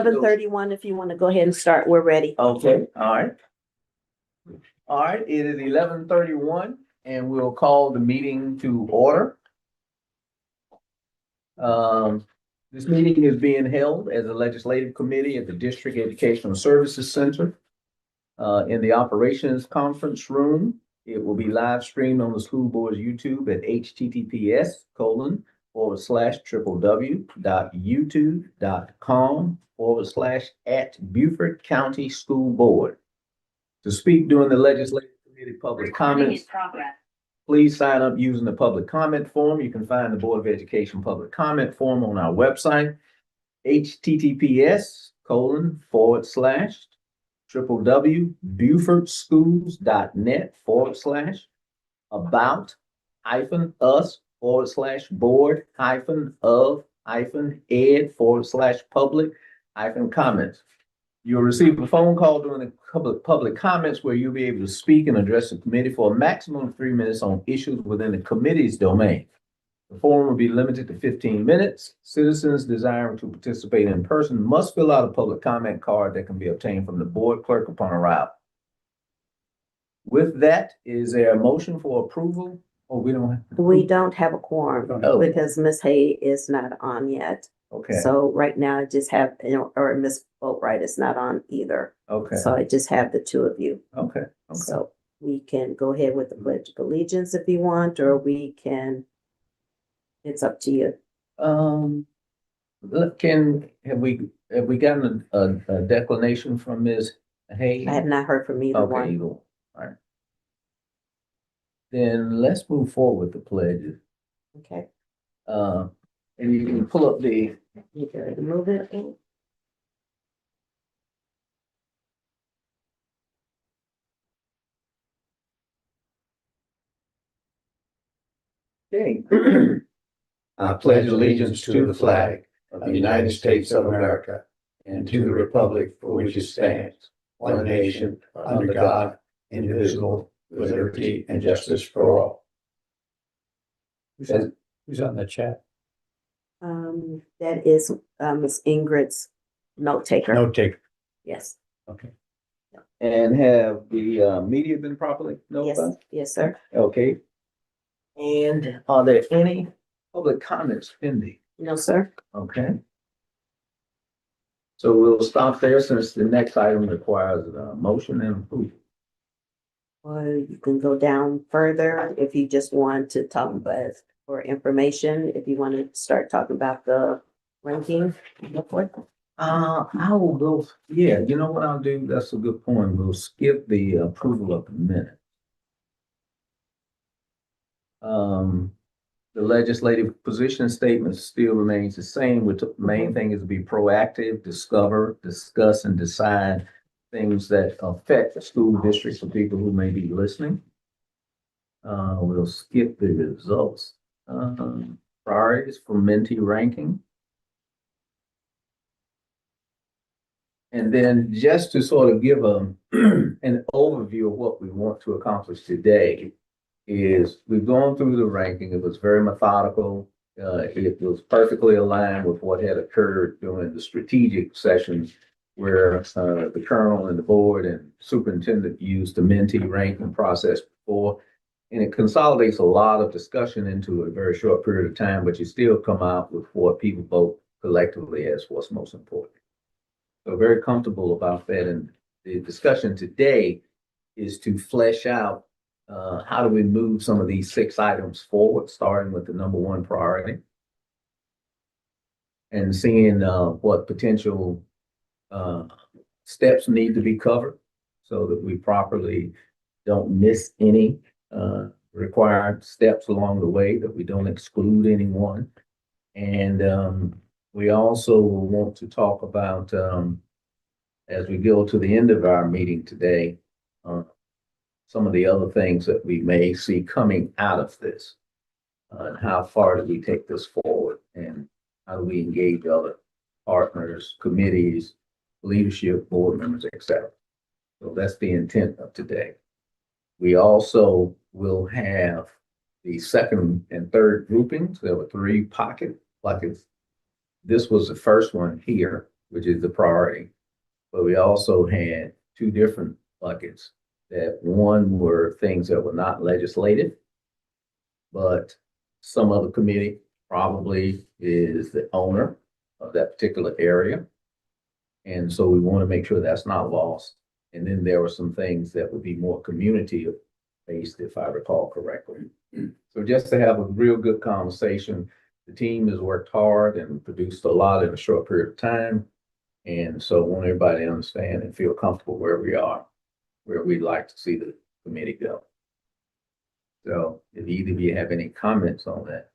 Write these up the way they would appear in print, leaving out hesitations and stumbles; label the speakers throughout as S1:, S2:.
S1: 11:31, if you want to go ahead and start, we're ready.
S2: Okay, all right. All right, it is 11:31 and we'll call the meeting to order. This meeting is being held as a legislative committee at the District Educational Services Center in the Operations Conference Room. It will be live streamed on the school board's YouTube at https://www.youtube.com/at Beaufort County School Board. To speak during the legislative committee public comments, please sign up using the public comment form. You can find the Board of Education public comment form on our website, https://www.beaufortschools.net/about-us/board-ed/public-comment. You'll receive a phone call during the public comments where you'll be able to speak and address the committee for a maximum of 3 minutes on issues within the committee's domain. The forum will be limited to 15 minutes. Citizens desiring to participate in person must fill out a public comment card that can be obtained from the board clerk upon arrival. With that, is there a motion for approval? Or we don't
S1: have a quorum
S2: Oh.
S1: because Ms. Hay is not on yet.
S2: Okay,
S1: So right now I just have, or Ms. Boatwright is not on either.
S2: okay,
S1: So I just have the two of you.
S2: okay.
S1: So we can go ahead with the Pledge of Allegiance if you want, or we can, it's up to you.
S2: Have we gotten a declination from Ms. Hay?
S1: I have not heard from either
S2: Okay,
S1: one.
S2: either one. All right. Then let's move forward with the pledges.
S1: Okay.
S2: And you can pull up the,
S1: You ready to move it?
S2: okay.
S3: I pledge allegiance to the flag of the United States of America and to the republic for which it stands, one nation, under God, indivisible, with liberty and justice for all. Who's on the chat?
S1: That is, Ms. Ingrid's note taker.
S3: No take.
S1: Yes,
S3: Okay.
S2: And have the media been properly
S1: yes,
S2: notified?
S1: yes, sir.
S2: Okay. And are there any public comments pending?
S1: No, sir.
S2: Okay. So we'll stop there since the next item requires a motion and approval.
S1: Or you can go down further if you just want to talk about for information, if you want to start talking about the ranking. Go for it.
S2: I will go, yeah, you know what I'll do? That's a good point. We'll skip the approval of the minute. The legislative position statement still remains the same, with the main thing is to be proactive, discover, discuss, and decide things that affect the school district for people who may be listening. We'll skip the results. Priorities for mentee ranking. And then just to sort of give an overview of what we want to accomplish today is we've gone through the ranking. It was very methodical. It was perfectly aligned with what had occurred during the strategic sessions where the colonel and the board and superintendent used the mentee ranking process before. And it consolidates a lot of discussion into a very short period of time, but you still come out with what people vote collectively as what's most important. So very comfortable about that. And the discussion today is to flesh out how do we move some of these 6 items forward, starting with the number 1 priority and seeing what potential steps need to be covered so that we properly don't miss any required steps along the way, that we don't exclude anyone. And we also want to talk about, as we go to the end of our meeting today, some of the other things that we may see coming out of this. And how far do we take this forward? And how do we engage other partners, committees, leadership, board members, etc. So that's the intent of today. We also will have the second and third groupings. There were 3 pocket buckets. This was the first one here. which is the priority. But we also had two different buckets, that one were things that were not legislative, but some other committee probably is the owner of that particular area. And so we want to make sure that's not lost. And then there were some things that would be more community based, if I recall correctly. So just to have a real good conversation, the team has worked hard and produced a lot in a short period of time. And so I want everybody to understand and feel comfortable where we are, where we'd like to see the committee go. So if either of you have any comments on that,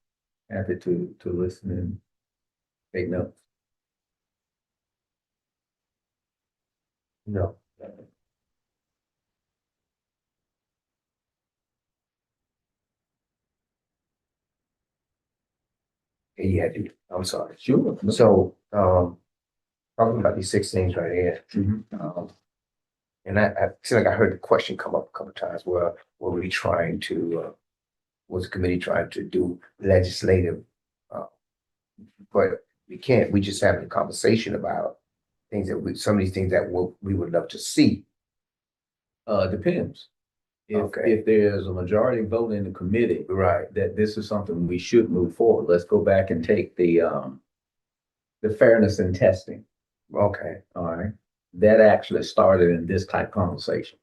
S2: happy to listen and take notes.
S3: No. Yeah, dude, I'm sorry.
S2: Sure.
S3: So, talking about these 6 things right here.
S2: Mhm.
S3: And I feel like I heard the question come up a couple of times, were we trying to, was the committee trying to do legislative? But we can't, we just having a conversation about things that some of these things that we would love to see.
S2: Depends.
S3: Okay.
S2: If there's a majority vote in the committee
S3: Right.
S2: that this is something we should move forward, let's go back and take the fairness in testing.
S3: Okay.
S2: All right. That actually started in this type conversation.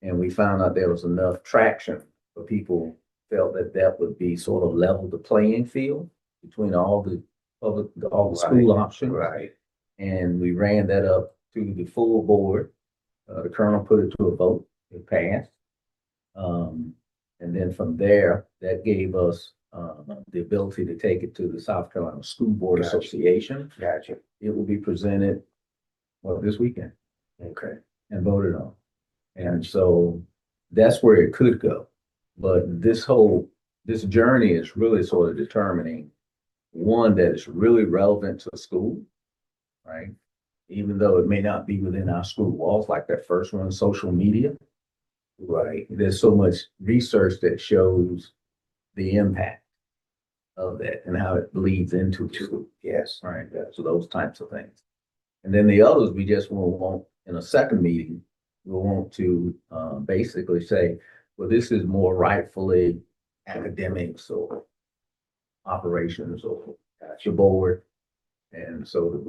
S2: And we found out there was enough traction for people felt that that would be sort of level the playing field between all the school options.
S3: Right.
S2: And we ran that up to the full board. The colonel put it to a vote, it passed. And then from there, that gave us the ability to take it to the South Carolina School Board
S3: Gotcha.
S2: Association.
S3: Gotcha.
S2: It will be presented, this weekend
S3: Okay.
S2: and voted on. And so that's where it could go. But this journey is really sort of determining one that is really relevant to the school, right? Even though it may not be within our school walls, like that first one, social media. Right. There's so much research that shows the impact of that and how it bleeds into the school.
S3: Yes.
S2: Right. So those types of things. And then the others, we just will want in a second meeting, we'll want to basically say, well, this is more rightfully academics or operations or the board. And so that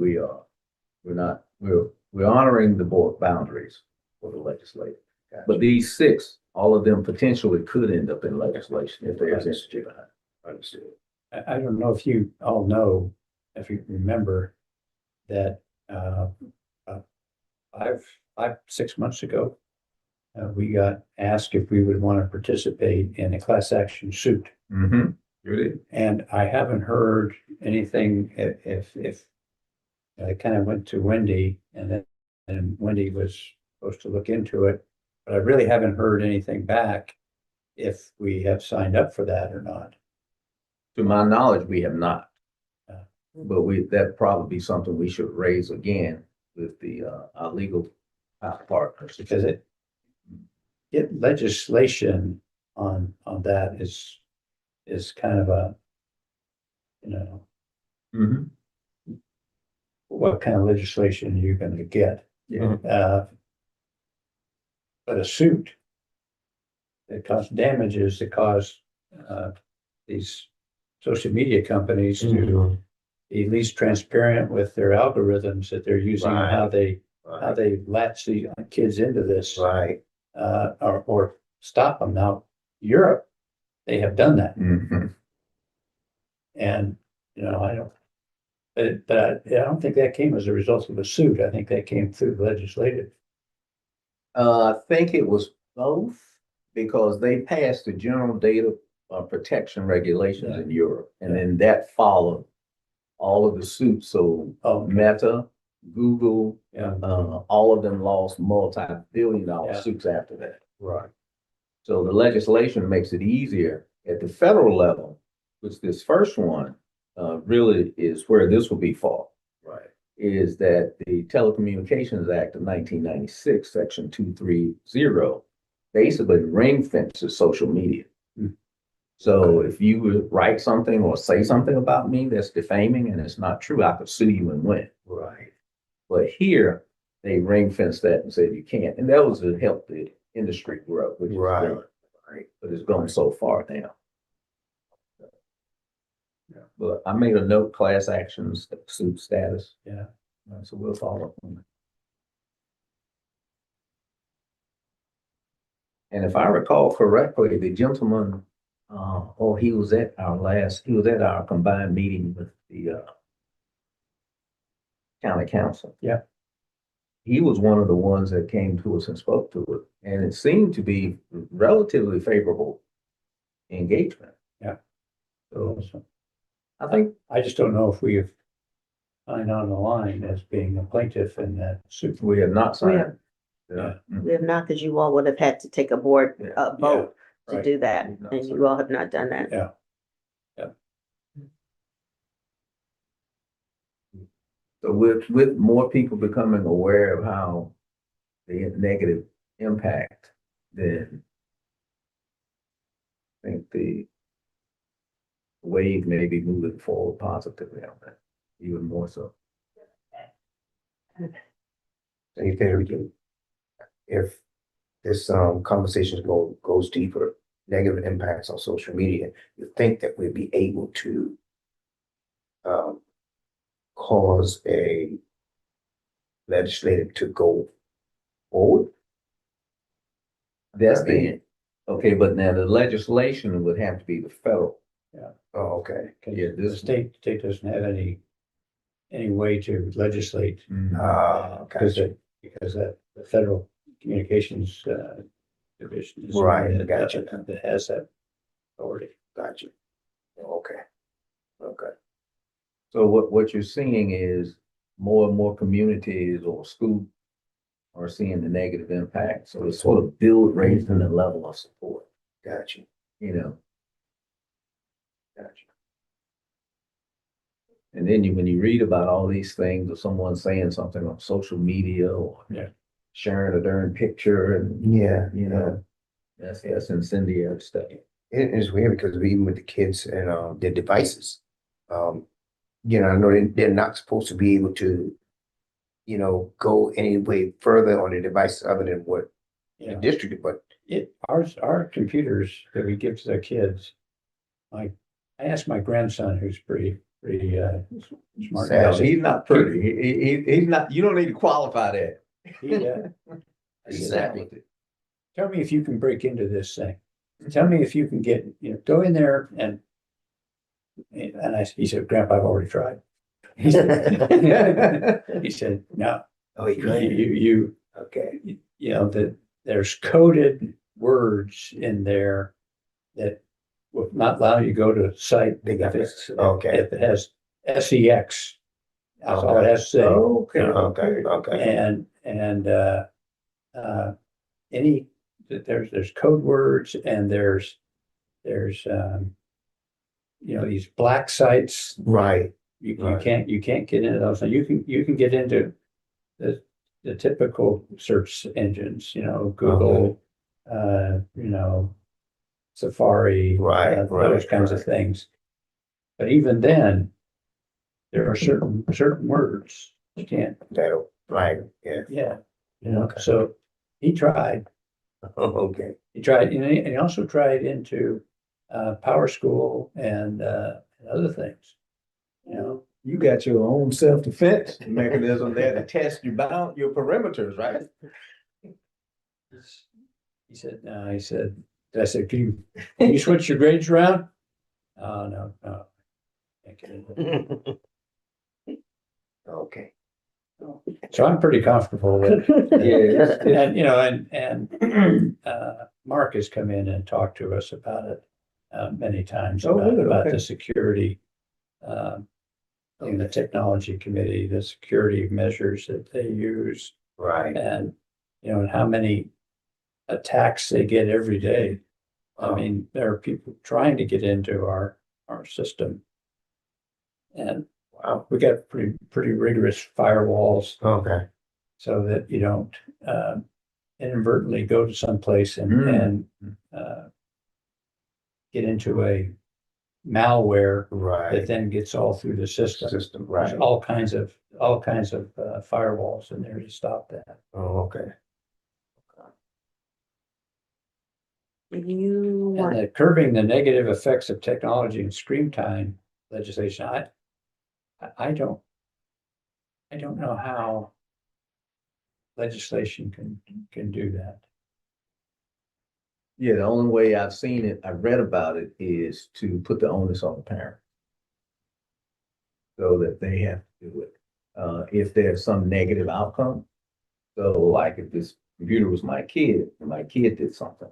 S2: we're honoring the board boundaries for the legislature.
S3: Gotcha.
S2: But these 6, all of them potentially could end up in legislation if there's institute behind it.
S3: Understood.
S4: I don't know if you all know, if you remember that 6 months ago, we got asked if we would want to participate in a class action suit.
S2: Mm-hmm. Really?
S4: And I haven't heard anything if I kind of went to Wendy and Wendy was supposed to look into it, but I really haven't heard anything back if we have signed up for that or not.
S2: To my knowledge, we have not.
S4: Yeah.
S2: But that'd probably be something we should raise again with our legal partners.
S4: Because it legislation on that is kind of a,
S2: Mhm.
S4: what kind of legislation you're gonna get.
S2: Yeah.
S4: But a suit that caused damages, that caused these social media companies to be least transparent with their algorithms that they're using, and how they latch the kids into this,
S3: Right.
S4: or stop them. Now, Europe, they have done that,
S2: Mhm.
S4: and but I don't think that came as a result of a suit. I think that came through legislative.
S2: I think it was both because they passed the general data protection regulations in Europe, and then that followed all of the suits. So
S4: Oh,
S2: Meta, Google,
S4: yeah,
S2: all of them lost multi-billion-dollar
S4: Yeah.
S2: suits after that.
S4: right.
S2: So the legislation makes it easier at the federal level, which this first one really is where this will be fought.
S3: Right.
S2: Is that the Telecommunications Act of 1996, Section 230, basically ring fences social media.
S4: Hmm.
S2: So if you would write something or say something about me that's defaming and it's not true, I could sue you and win.
S3: Right.
S2: But here, they ring fenced that and said you can't, and that was to help the industry grow, which is
S3: Right.
S2: good, right? But it's gone so far now.
S4: Yeah.
S2: But I made a note, class actions, suit status,
S4: Yeah.
S2: so we'll follow up on it. And if I recall correctly, the gentleman, he was at our combined meeting with the, county council.
S4: Yeah.
S2: He was one of the ones that came to us and spoke to it, and it seemed to be relatively favorable engagement.
S4: Yeah.
S2: So
S4: So
S2: I think,
S4: I just don't know if we have signed on the line as being a plaintiff in that suit.
S2: we have not
S1: We
S2: signed.
S1: have-
S2: Yeah.
S1: We have not, because you all would have had to take a board,
S2: Yeah.
S1: vote to
S4: Right.
S1: do that,
S2: We've not
S1: and
S2: signed.
S1: you all have not done that.
S4: Yeah.
S2: So with more people becoming aware of how the negative impact, then I think the wave may be moving forward positively on that, even more so.
S3: Anything we can, if this conversation goes deeper, negative impacts on social media, you think that we'd be able to cause a legislative to go forward?
S2: That's
S3: I mean-
S2: the, okay, but now the legislation would have to be the federal.
S3: Oh, okay.
S2: Yeah,
S4: The
S2: this-
S4: state doesn't have any way to legislate. Because that the Federal Communications Division is the one
S3: Right,
S4: that-
S3: gotcha.
S4: that has that authority.
S3: Gotcha. Okay. Okay.
S2: So what you're seeing is more and more communities or schools are seeing the negative impact. So it's sort of raising the level of support,
S3: Gotcha.
S2: you know.
S3: Gotcha.
S2: And then when you read about all these things or someone saying something on social media or
S4: Yeah.
S2: sharing a darn picture and,
S3: Yeah,
S2: you know, that's incendiary stuff.
S3: It is weird because even with the kids and their devices, I know they're not supposed to be able to, go any way further on their devices other than what the
S4: Yeah.
S3: district, but
S4: Our computers that we give to the kids, I asked my grandson, who's pretty smart.
S3: Sad.
S2: No, he's not pretty. He's not, you don't need to qualify that.
S4: He, I
S2: He's
S4: said,
S2: talented.
S4: tell me if you can break into this thing. Tell me if you can get, go in there and he said, Grandpa, I've already tried. He said, no,
S3: oh, he couldn't.
S4: you
S3: Okay.
S4: that there's coded words in there that will not allow you to go to site.
S3: They got
S4: if it's,
S3: okay.
S4: if it has SEX. That's all it has to say.
S2: Okay.
S3: Okay. Okay.
S4: And there's code words and there's these black sites.
S3: Right.
S4: You
S3: Right.
S4: can't get into those. And you can get into the typical search engines, Google, Safari.
S3: Right,
S4: Those
S3: right,
S4: kinds of
S3: right.
S4: things. But even then, there are certain words you can't,
S3: That'll flag. Yeah.
S4: yeah,
S3: Okay.
S4: so he tried.
S3: Okay.
S4: He tried, and he also tried into Power School and other things.
S2: You got your own self-defense mechanism there to test your perimeters, right?
S4: He said, no, I said, can you switch your grades around? Oh, no. Can't get into it.
S3: Okay.
S4: So I'm pretty comfortable with it.
S2: Yeah.
S4: And Mark has come in and talked to us about it many times
S2: Oh,
S4: about,
S2: good,
S4: about
S2: okay.
S4: the security. In the technology committee, the security measures that they use
S3: Right.
S4: and, and how many attacks they get every day. I mean, there are people trying to get into our system. And
S3: Wow.
S4: we got pretty rigorous firewalls
S3: Okay.
S4: so that you don't inadvertently go to someplace and get into a malware that
S3: Right.
S4: then gets all through the system.
S3: System,
S4: There's
S3: right.
S4: all kinds of firewalls in there to stop that.
S3: Oh, okay.
S1: Do you
S4: And
S1: want,
S4: the curbing the negative effects of technology and screen time legislation, I don't know how legislation can do that.
S2: Yeah, the only way I've seen it, I read about it, is to put the onus on the parent. So that they have to do it. If there's some negative outcome. So like if this computer was my kid and my kid did something.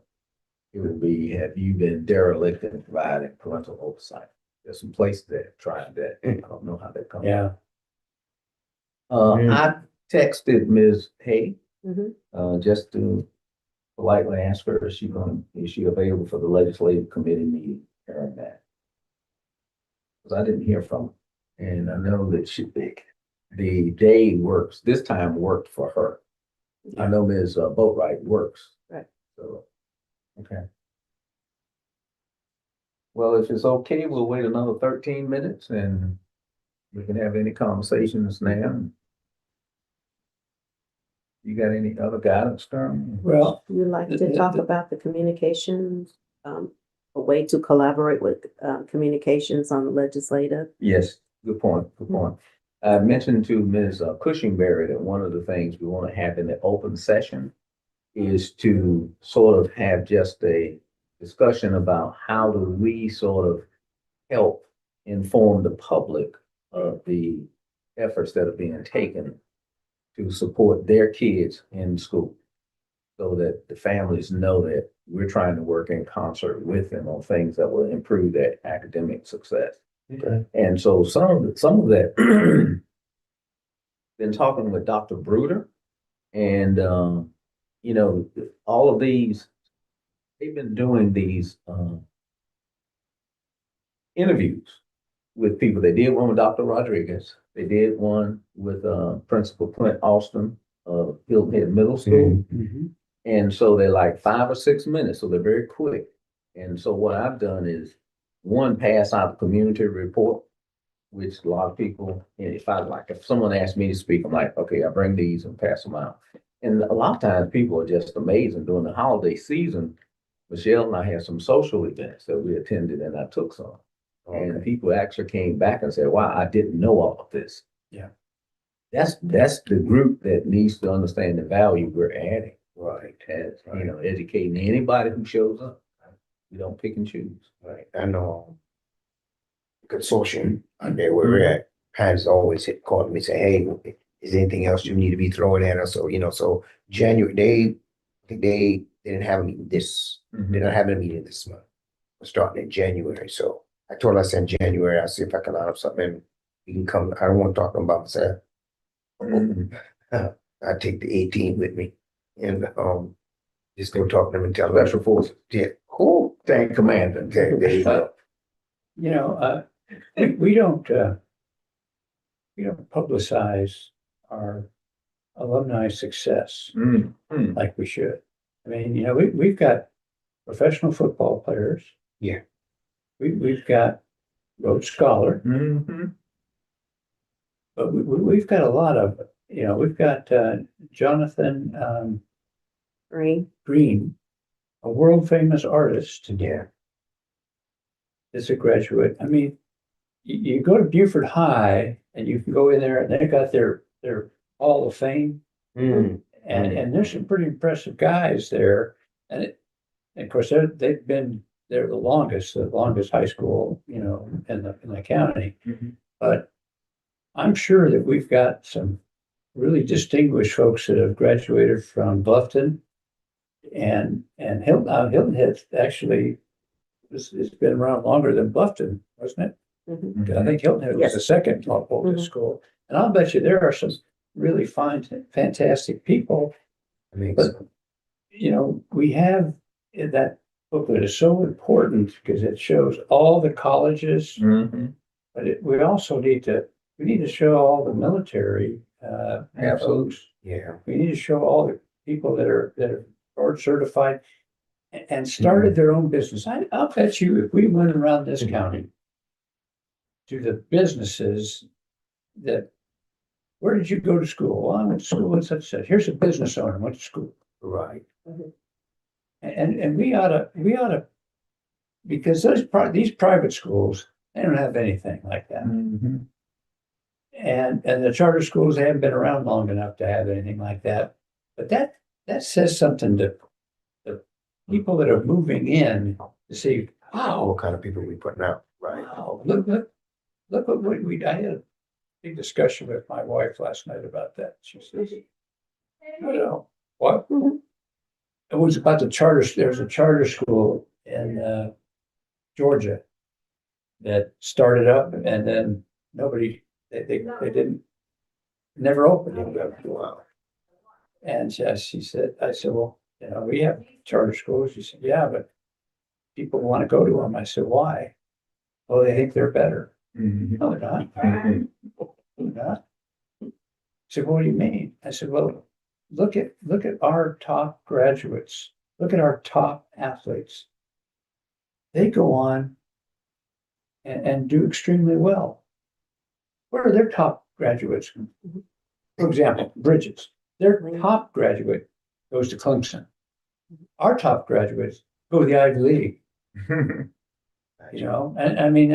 S2: It would be, have you been derelict in providing parental oversight? There's some places that have tried that. I don't know how that comes.
S4: Yeah,
S2: I texted Ms. Hay,
S1: Mhm.
S2: just to politely ask her, is she available for the legislative committee meeting during that? Because I didn't hear from her, and I know that the day works, this time worked for her. I know Ms. Boatwright works.
S1: Right.
S2: So, okay. Well, if it's okay, we'll wait another 13 minutes and we can have any conversations now. You got any other guidance, Carmen?
S4: well,
S1: you like to talk about the communications, a way to collaborate with, communications on the legislative?
S2: Yes, good point, good point. I mentioned to Ms. Cushingberry that one of the things we want to have in the open session is to sort of have just a discussion about how do we sort of help inform the public of the efforts that are being taken to support their kids in school. So that the families know that we're trying to work in concert with them on things that will improve their academic success.
S3: Okay.
S2: And so some of that, been talking with Dr. Bruder and, all of these, they've been doing these, interviews with people. They did one with Dr. Rodriguez. They did one with, Principal Clint Austin of Hilton Head Middle School.
S4: mhm.
S2: And so they're like 5 or 6 minutes, so they're very quick. And so what I've done is, one, pass out a community report, which a lot of people, and if someone asks me to speak, I'm like, okay, I bring these and pass them out. And a lot of times people are just amazing. During the holiday season, Michelle and I had some social events that we attended and I took some. And
S3: Okay.
S2: people actually came back and said, wow, I didn't know all of this.
S4: Yeah.
S2: That's the group that needs to understand the value we're adding.
S3: Right.
S2: As, educating anybody who shows up. We don't pick and choose.
S3: Right. I know. Consortium out there where we're at, has always called me and say, hey, is there anything else you need to be throwing at us? So January, I think they didn't have a meeting they're not having a meeting this month. We're starting in January. So I told her, I said, in January, I'll see if I can line up something and we can come. I don't want to talk about myself. I take the 18 with me and just go talk to them and tell them.
S2: Special forces.
S3: Yeah, cool.
S2: Tank commander.
S3: Okay, there you go.
S4: We don't publicize our alumni success like we should. I mean, we've got professional football players.
S3: Yeah.
S4: We've got Rhodes Scholar, but we've got a lot of, we've got Jonathan
S1: Green,
S4: a world famous artist.
S3: Yeah.
S4: Is a graduate. I mean, you go to Buford High and you can go in there and they've got their Hall of Fame.
S3: Mm.
S4: And there's some pretty impressive guys there. And of course, they've been there the longest high school, in the county. But I'm sure that we've got some really distinguished folks that have graduated from Bluffton and Hilton. Hilton Head actually it's been around longer than Bluffton, wasn't it?
S1: Mhm.
S4: I think Hilton Head was
S1: Yes.
S4: the second oldest school. And I'll bet you there are some really fine, fantastic people.
S3: I mean,
S4: But, we have that booklet is so important because it shows all the colleges, but we also need to show all the military,
S2: Absolutely.
S4: folks.
S3: yeah.
S4: We need to show all the people that are board certified and started their own business. I'll bet you if we went around this county to the businesses that, where did you go to school? Well, I went to school and such. Here's a business owner, went to school.
S3: Right.
S4: And we ought to, because these private schools, they don't have anything like that.
S2: Mhm.
S4: And the charter schools, they haven't been around long enough to have anything like that. But that says something to the people that are moving in to see, wow,
S3: What kind of people we putting out, right?
S4: wow, look what I had a big discussion with my wife last night about that. She says, what?
S1: Mhm.
S4: It was about there's a charter school in Georgia that started up and then nobody, they didn't, never opened it.
S3: Wow.
S4: And she said, I said, well, we have charter schools. She said, yeah, but people want to go to them. I said, why? Oh, they think they're better.
S2: Mhm.
S4: No, they're not.
S2: Mhm.
S4: They're not. I said, what do you mean? I said, well, look at our top graduates. Look at our top athletes. They go on and do extremely well. What are their top graduates? For example, Bridges. Their top graduate goes to Clemson. Our top graduates go to the Ivy League, and I mean,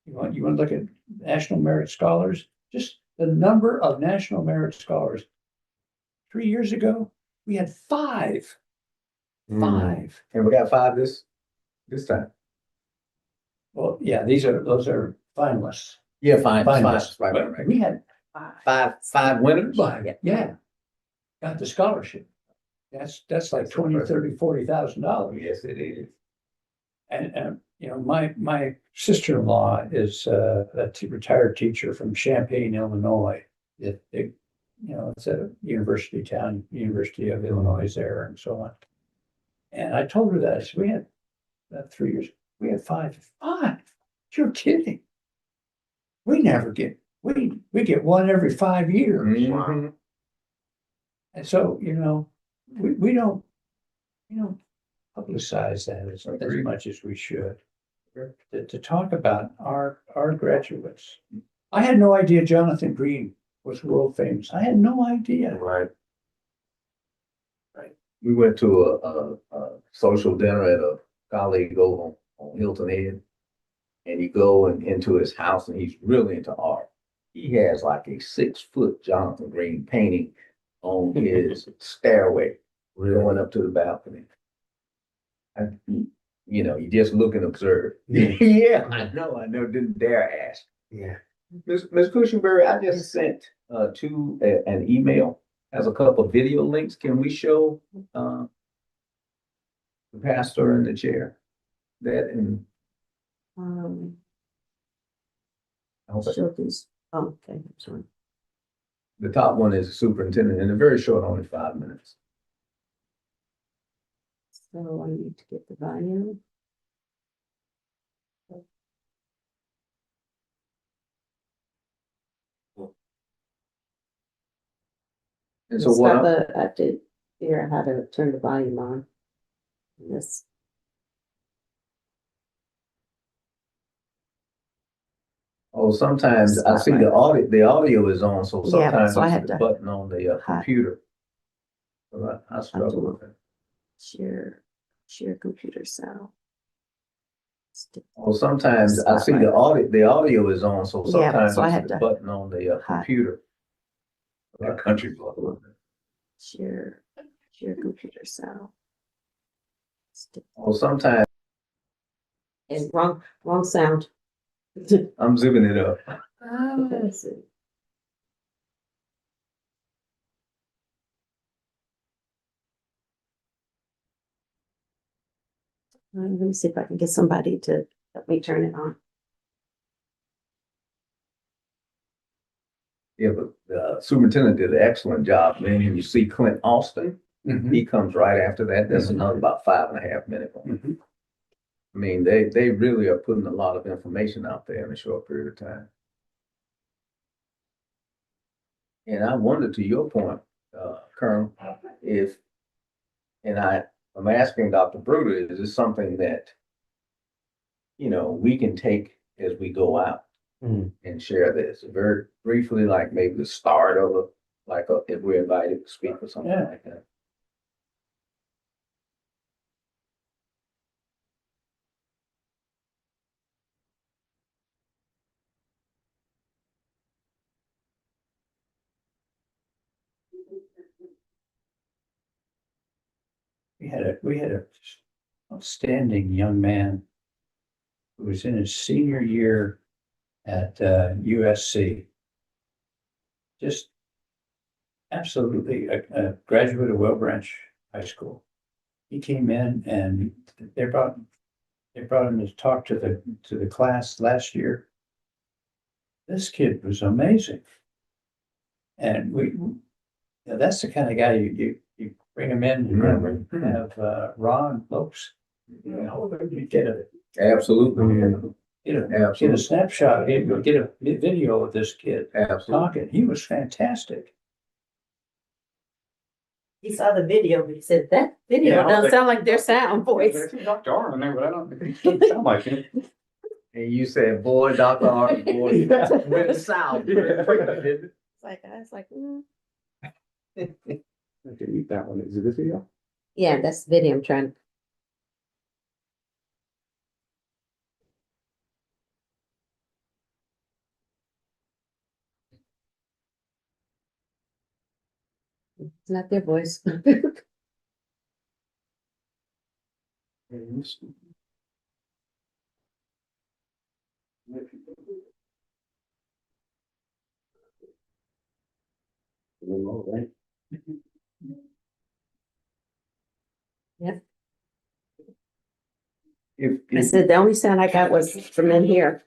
S4: you want to look at National Merit Scholars, just the number of National Merit Scholars. 3 years ago, we had five.
S2: And we got 5 this time.
S4: Well, yeah, those are finalists.
S2: Yeah, fine,
S4: Finalists.
S2: right.
S4: But we had
S2: Five winners?
S4: five, yeah. Got the scholarship. That's like
S2: That's
S4: $20,
S2: impressive.
S4: $30, $40,000.
S2: Yes, it is.
S4: And my sister-in-law is a retired teacher from Champaign, Illinois. It's a university town, University of Illinois there and so on. And I told her that, I said, we had 3 years, we had five. You're kidding. We never get, we get one every 5 years.
S2: Mhm.
S4: And so, we don't publicize that as
S2: Agreed.
S4: much as we should.
S2: Sure.
S4: To talk about our graduates. I had no idea Jonathan Green was world famous. I had no idea.
S3: Right.
S2: We went to a social dinner at a colleague over on Hilton Head. And you go into his house and he's really into art. He has like a 6-foot Jonathan Green painting on his stairway, going up to the balcony. And, you just look and observe. Yeah, I know, didn't dare ask.
S3: Yeah.
S2: Ms. Cushenberry, I just sent an email, has a couple of video links. Can we show the pastor in the chair that and
S1: Show these, okay, I'm sorry.
S2: the top one is superintendent and they're very short, only 5 minutes.
S1: So I need to get the volume.
S2: And so what,
S1: I have to figure out how to turn the volume on. This,
S2: sometimes I
S1: It's
S2: see
S1: not
S2: the audio is on, so
S1: Yeah,
S2: sometimes
S1: so I
S2: it's
S1: have
S2: the
S1: to
S2: button on the
S1: hide.
S2: computer. So I struggle with it.
S1: share computer sound.
S2: Well, sometimes I see
S1: Spotlight.
S2: the audio is on, so
S1: Yeah,
S2: sometimes
S1: so I
S2: it's
S1: have
S2: the
S1: to
S2: button on the
S1: hide.
S2: computer. That country club.
S1: Share computer sound.
S2: Well, sometimes
S1: And wrong sound.
S2: I'm zipping it up.
S1: Okay, let's see. Let me see if I can get somebody to help me turn it on.
S2: Yeah, but the superintendent did an excellent job. Then you see Clint Austin, he comes right after that. That's another about 5.5 minute one.
S4: Mhm.
S2: I mean, they really are putting a lot of information out there in a short period of time. And I wonder, to your point, Colonel, I'm asking Dr. Bruder, is this something that, we can take as we go out
S3: Hmm.
S2: and share this very briefly, like maybe the start of a, if we're invited to speak or something
S4: Yeah.
S2: like that.
S4: We had a outstanding young man who was in his senior year at USC. Just absolutely a graduate of Well Branch High School. He came in and they brought him to talk to the class last year. This kid was amazing. And that's the kind of guy you bring him in and have Ron Lopes. You
S2: Absolutely.
S4: get a
S2: Absolutely.
S4: snapshot, get a video of this kid
S2: Absolutely.
S4: talking. He was fantastic.
S1: He saw the video, but he said, that video
S3: Yeah,
S1: doesn't sound like their sound voice.
S3: Dr. Arnold in there, but I don't think it sound like it.
S2: And you said, boy, Dr. Art, boy,
S3: Yeah.
S2: went south.
S1: It's like, I was like,
S3: I can eat that one. Is it this video?
S1: yeah, that's the video I'm trying. It's not their voice.
S2: If,
S1: I said, the only sound I got was from in here.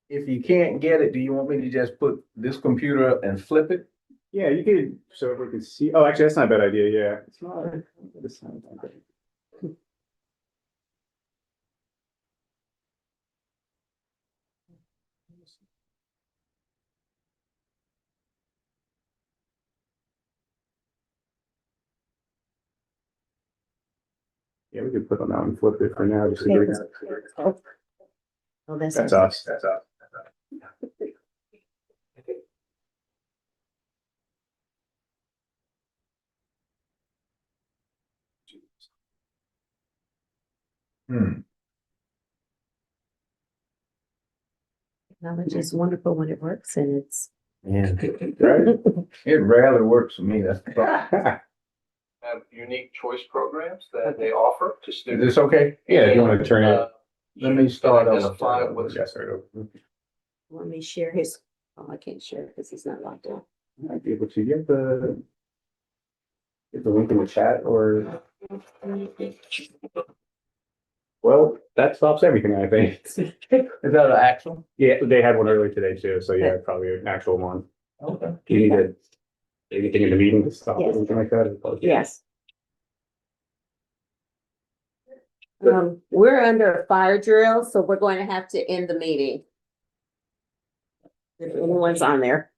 S2: if you can't get it, do you want me to just put this computer up and flip it?
S3: Yeah, you could, so if we can see, oh, actually, that's not a bad idea, yeah. It's not, this sounds like it. Yeah, we could put on that one, flip it for now, just so we can.
S1: Oh, that's.
S3: That's us. That's us.
S2: Hmm.
S1: Technology is wonderful when it works and it's.
S2: Yeah.
S3: Right?
S2: It rarely works for me. That's the problem.
S5: Have unique choice programs that they offer to
S2: Is
S5: students.
S2: this okay?
S3: Yeah, if you want to turn it.
S2: Let me start
S5: Identify
S2: over.
S5: what's
S3: Yes, right over.
S1: Let me share his, oh, I can't share because he's not logged in.
S3: Might be able to get the link in the chat or. Well, that stops everything, I think.
S2: Is that an actual?
S3: Yeah, they had one earlier today too, so yeah, probably an actual one.
S2: Okay.
S3: Do you need anything in the meeting to stop it,
S1: Yes.
S3: anything like that?
S1: Yes. We're under a fire drill, so we're going to have to end the meeting. If anyone's on there.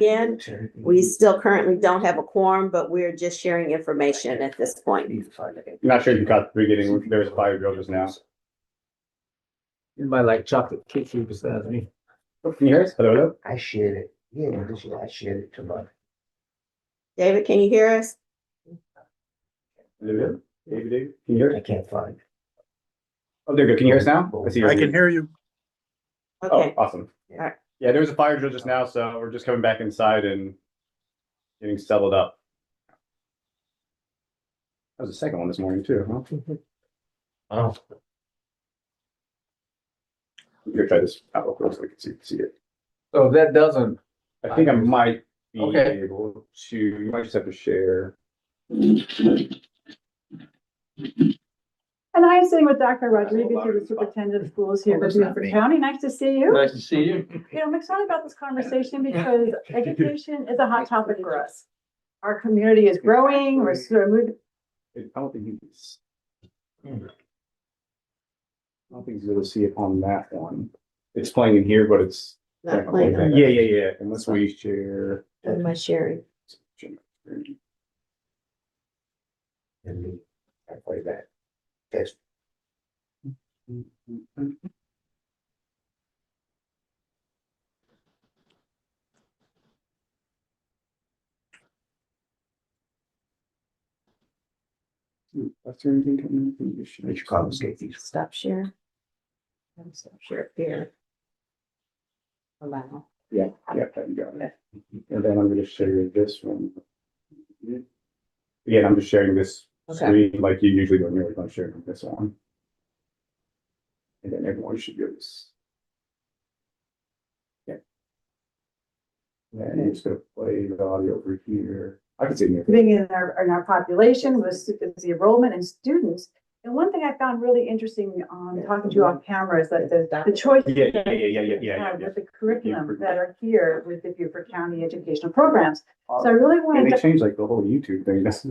S1: again. We still currently don't have a quorum, but we're just sharing information at this point.
S6: Not sure if you caught the beginning, there was a fire drill just now.
S2: Anybody like chocolate cake here besides me?
S6: Can you hear us? Hello, hello?
S3: I shared it. Yeah, this year I shared it to my.
S1: David, can you hear us?
S6: Hello, David, can you hear
S3: I
S6: us?
S3: can't find it.
S6: Oh, there you go. Can you hear us now? See your
S7: I can
S6: mute.
S7: hear you.
S6: Oh,
S1: Okay,
S6: awesome.
S1: Alright.
S6: Yeah, there was a fire drill just now, so we're just coming back inside and getting settled up. That was the second one this morning too, huh?
S3: Oh.
S6: Here, try this out real quick so we can see it.
S2: So if that doesn't,
S6: I think I might be
S2: Okay.
S6: able to, you might just have to share.
S8: And I'm sitting with Dr. Rodriguez, who's the superintendent of schools here in Beaufort County. Nice to see you.
S2: nice to see you.
S8: You know, I'm excited about this conversation because education is a hot topic for us. Our community is growing, we're sort of moving.
S6: I don't think you can. I don't think you'll be able to see it on that one. It's playing in here, but it's.
S1: not playing on
S6: Yeah, yeah, yeah. Unless we share.
S1: What am I sharing?
S3: And me, I play that. Yes.
S6: That's the only thing coming up in your share.
S3: What you confiscate these?
S1: Stop share. Stop share here. Allow.
S6: Yeah, yeah, you got it. And then I'm gonna share this one. Again, I'm just sharing this
S1: Okay.
S6: screen like you usually when you're gonna share this one. And then everyone should get this. Yeah. And it's gonna play the audio over here. I can see it.
S8: Moving in our population with the enrollment and students. And one thing I found really interesting on talking to you off camera is that the choice.
S6: Yeah.
S8: With the curriculum that are here with the Beaufort County educational programs. So I really
S6: And
S8: wanted
S6: they
S8: to,
S6: changed like the whole YouTube thing. That's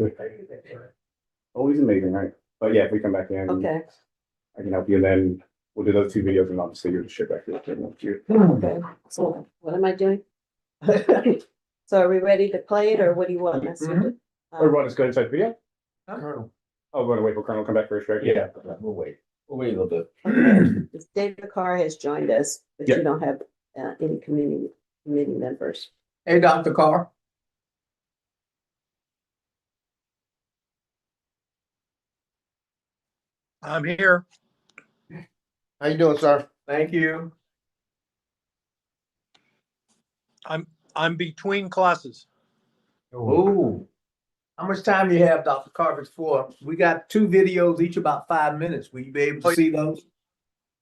S6: always amazing, right? But yeah, if we come back in,
S1: Okay,
S6: I can help you. And then we'll do those two videos and obviously you're just share back here.
S1: okay. So what am I doing? So are we ready to play it or what do you want us to do?
S6: Everyone is good inside the video?
S3: Colonel.
S6: Oh, we're gonna wait for Colonel to come back first, right?
S2: Yeah, we'll wait. We'll wait a little bit.
S1: Okay. David Carr has joined us, but
S6: Yeah.
S1: you don't have any community members.
S2: Hey, Dr. Carr.
S7: I'm here.
S3: How you doing, sir?
S2: Thank you.
S7: I'm between classes.
S2: Ooh. How much time do you have, Dr. Carr, for? We got two videos, each about 5 minutes. Will you be able to see those?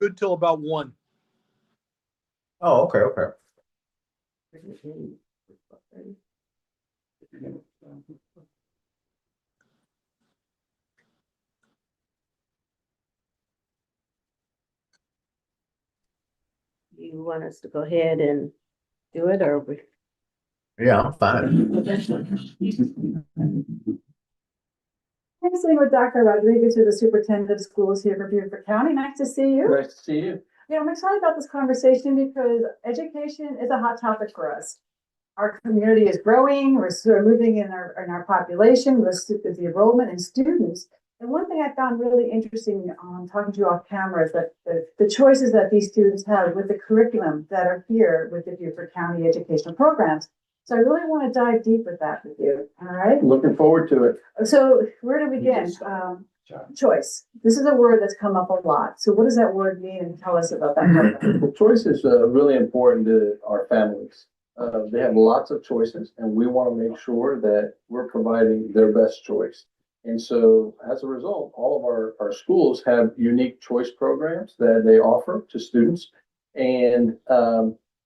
S7: Good till about 1.
S2: Oh, okay, okay.
S1: You want us to go ahead and do it or we?
S2: Yeah, I'm fine.
S8: I'm sitting with Dr. Rodriguez, who's the superintendent of schools here for Beaufort County. Nice to see you.
S2: Nice to see you.
S8: Yeah, I'm excited about this conversation because education is a hot topic for us. Our community is growing, we're sort of moving in our population with the enrollment and students. And one thing I found really interesting talking to you off camera is that the choices that these students have with the curriculum that are here with the Beaufort County educational programs. So I really want to dive deep with that with you, all right?
S2: Looking forward to it.
S8: So where to begin? Choice. This is a word that's come up a lot. So what does that word mean and tell us about that program?
S9: Well, choice is really important to our families. They have lots of choices and we want to make sure that we're providing their best choice. And so as a result, all of our schools have unique choice programs that they offer to students. And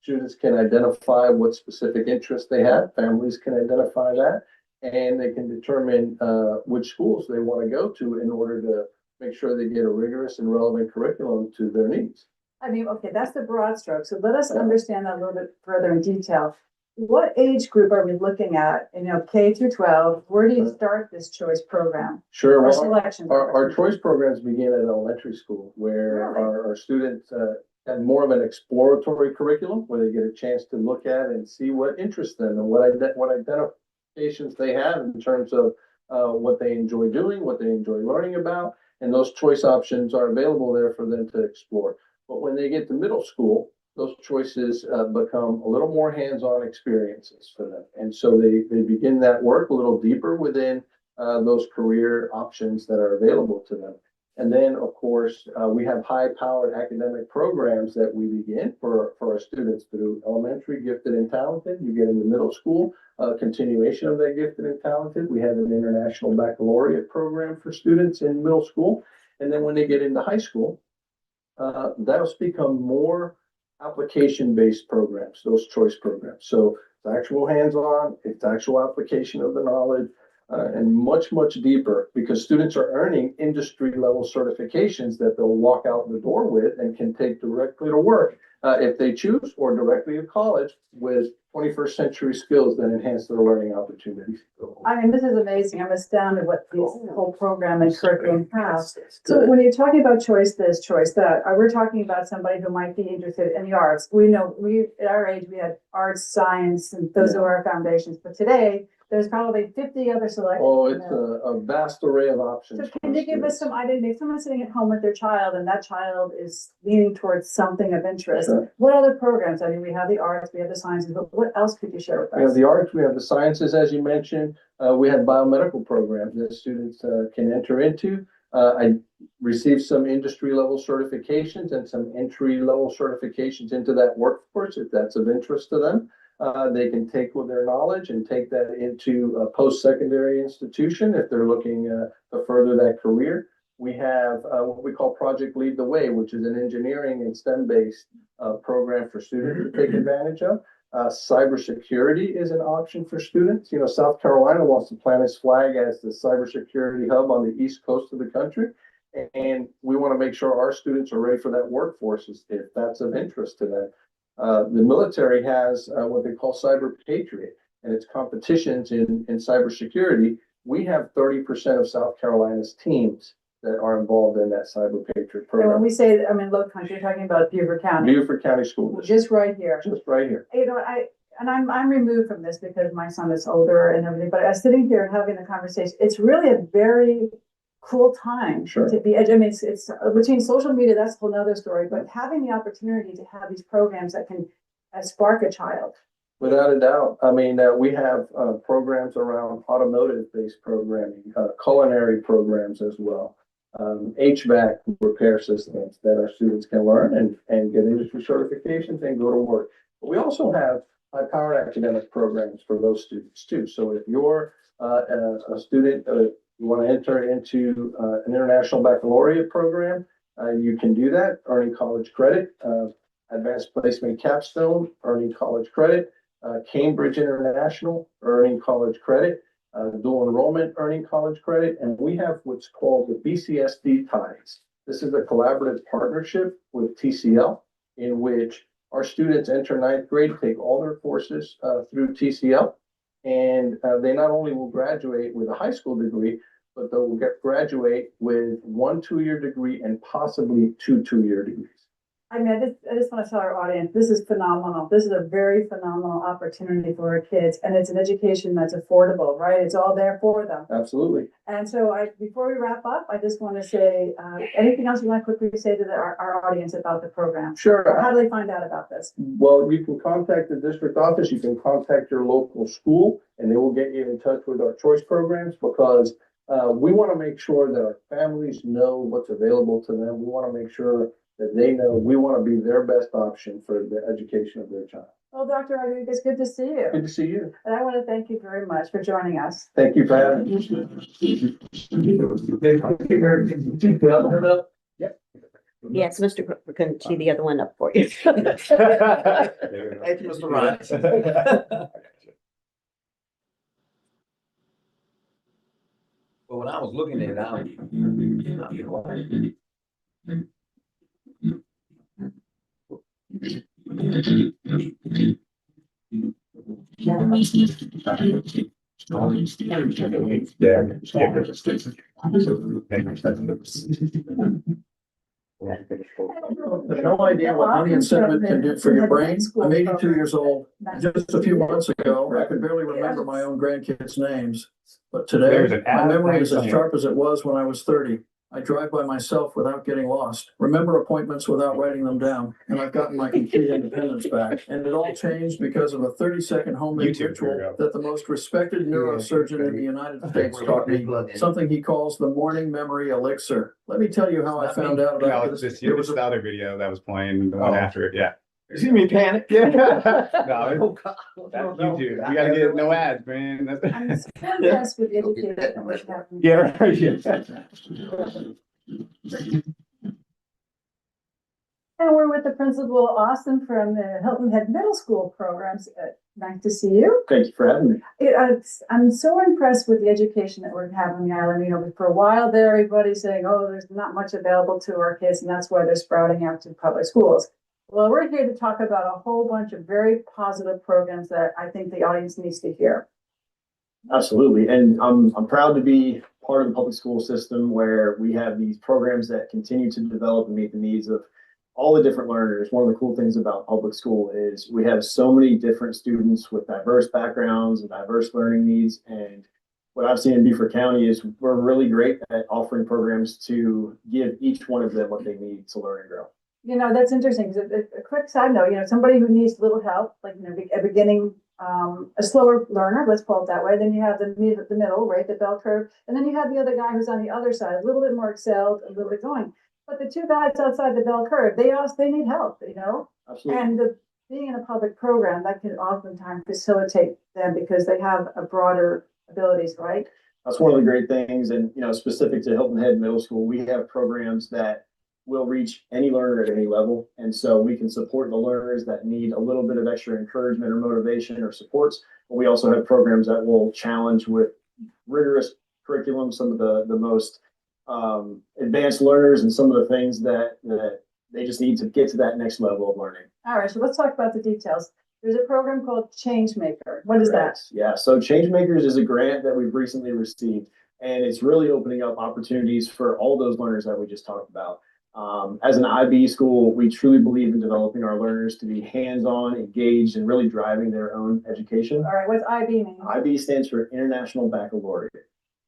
S9: students can identify what specific interests they have. Families can identify that. And they can determine which schools they want to go to in order to make sure they get a rigorous and relevant curriculum to their needs.
S8: I mean, okay, that's the broad stroke. So let us understand that a little bit further in detail. What age group are we looking at? K through 12, where do you start this choice program
S9: Sure.
S8: or
S9: Well,
S8: selection?
S9: our
S8: program?
S9: choice programs begin at elementary school where
S8: Really?
S9: our students have more of an exploratory curriculum where they get a chance to look at and see what interests them and what identifications they have in terms of what they enjoy doing, what they enjoy learning about, and those choice options are available there for them to explore. But when they get to middle school, those choices become a little more hands-on experiences for them. And so they begin that work a little deeper within those career options that are available to them. And then, of course, we have high-powered academic programs that we begin for our students through elementary, gifted and talented. You get into middle school, continuation of that gifted and talented. We have an international baccalaureate program for students in middle school. And then when they get into high school, that'll become more application-based programs, those choice programs. So it's actual hands-on, it's actual application of the knowledge, and much, much deeper, because students are earning industry level certifications that they'll walk out the door with and can take directly to work if they choose, or directly to college with 21st century skills that enhance their learning opportunities.
S8: I mean, this is amazing. I'm astounded what this whole program and curriculum has. So when you're talking about choice this, choice that, we're talking about somebody who might be interested in the arts. We know at our age, we had arts, science, and those are our foundations. But today, there's probably 50 other selections.
S9: Oh, it's a vast array of options.
S8: So can you give us some idea, if someone's sitting at home with their child and that child is leaning towards something of interest,
S9: Sure.
S8: what other programs? I mean, we have the arts, we have the sciences, but what else could you share with
S9: We have
S8: us?
S9: the arts, we have the sciences, as you mentioned. We have biomedical programs that students can enter into. I received some industry level certifications and some entry level certifications into that workforce, if that's of interest to them. They can take with their knowledge and take that into a post-secondary institution if they're looking to further that career. We have what we call Project Lead the Way, which is an engineering and STEM-based program for students to take advantage of. Cybersecurity is an option for students. You know, South Carolina wants to plant its flag as the cybersecurity hub on the East Coast of the country. And we want to make sure our students are ready for that workforce if that's of interest to them. The military has what they call Cyber Patriot, and it's competitions in cybersecurity. We have 30% of South Carolina's teams that are involved in that Cyber Patriot
S8: And when
S9: program.
S8: we say, I mean, low country, you're talking about Beaufort County,
S9: Beaufort County School District,
S8: just right here.
S9: just right here.
S8: You know, I'm removed from this because my son is older and everything, but I was sitting here and having a conversation. It's really a very cool time
S9: Sure.
S8: to be, I mean, it's between social media, that's a whole nother story, but having the opportunity to have these programs that can spark a child.
S9: Without a doubt. I mean, we have programs around automotive-based programming, culinary programs as well. HVAC repair systems that our students can learn and get industry certifications and go to work. But we also have high-powered academic programs for those students too. So if you're a student, you want to enter into an international baccalaureate program, you can do that, earning college credit, advanced placement capstone, earning college credit, Cambridge International, earning college credit, dual enrollment, earning college credit, and we have what's called the BCSD Ties. This is a collaborative partnership with TCL in which our students enter ninth grade, take all their courses through TCL, and they not only will graduate with a high school degree, but they'll graduate with 1 2-year degree and possibly 2 2-year degrees.
S8: I mean, I just want to tell our audience, this is phenomenal. This is a very phenomenal opportunity for our kids, and it's an education that's affordable, right? It's all there for them.
S9: Absolutely.
S8: And so before we wrap up, I just want to say, anything else you want to quickly say to our audience about the program?
S9: Sure.
S8: How do they find out about this?
S9: Well, you can contact the district office, you can contact your local school, and they will get you in touch with our choice programs because we want to make sure that our families know what's available to them. We want to make sure that they know we want to be their best option for the education of their child.
S8: Well, Dr. Rodriguez, it's good to see you.
S9: Good to see you.
S8: And I want to thank you very much for joining us.
S9: Thank you for having me.
S1: Yes, Mr. Crook, we're going to tee the other one up for you.
S2: Thank you, Mr. Ryan. Well, when I was looking at it,
S8: There's
S10: no idea what money and sentiment can do for your brain. I'm 82 years old. Just a few months ago, I could barely remember my own grandkids' names. But today, my memory is as sharp as it was when I was 30. I drive by myself without getting lost, remember appointments without writing them down, and I've gotten my complete independence back. And it all changed because of a 30-second homemade ritual that the most respected neurosurgeon in the United States taught me, something he calls the morning memory elixir. Let me tell you how I found out about
S6: No,
S10: this.
S6: this
S10: It was
S6: the other video that was playing, the one
S2: Oh.
S6: after it, yeah.
S2: You see me panic?
S6: No,
S2: Oh, God.
S6: that's YouTube. We gotta get no ads, man.
S8: I'm so impressed with the education that we have.
S6: Yeah, right, yeah.
S8: And we're with the principal, Austin, from the Hilton Head Middle School programs. Nice to see you.
S9: Thank you for having me.
S8: I'm so impressed with the education that we're having on the island. You know, for a while there, everybody's saying, oh, there's not much available to our kids, and that's why they're sprouting out to public schools. Well, we're here to talk about a whole bunch of very positive programs that I think the audience needs to hear.
S9: Absolutely. And I'm proud to be part of the public school system where we have these programs that continue to develop and meet the needs of all the different learners. One of the cool things about public school is we have so many different students with diverse backgrounds and diverse learning needs. And what I've seen in Beaufort County is we're really great at offering programs to give each one of them what they need to learn and grow.
S8: You know, that's interesting. Because a quick side note, you know, somebody who needs a little help, like, you know, a beginning, a slower learner, let's call it that way. Then you have the middle, right, the bell curve. And then you have the other guy who's on the other side, a little bit more excelled, a little bit going. But the two guys outside the bell curve, they need help, you know?
S9: Absolutely.
S8: And being in a public program, that can oftentimes facilitate them because they have a broader abilities, right?
S9: That's one of the great things. And, you know, specific to Hilton Head Middle School, we have programs that will reach any learner at any level. And so we can support the learners that need a little bit of extra encouragement or motivation or supports. But we also have programs that will challenge with rigorous curriculum, some of the most advanced learners and some of the things that they just need to get to that next level of learning.
S8: All right, so let's talk about the details. There's a program called Changemaker. What is that?
S9: Yeah, so Changemakers is a grant that we've recently received, and it's really opening up opportunities for all those learners that we just talked about. As an IB school, we truly believe in developing our learners to be hands-on, engaged, and really driving their own education.
S8: All right, what's IB mean?
S9: IB stands for International Baccalaureate.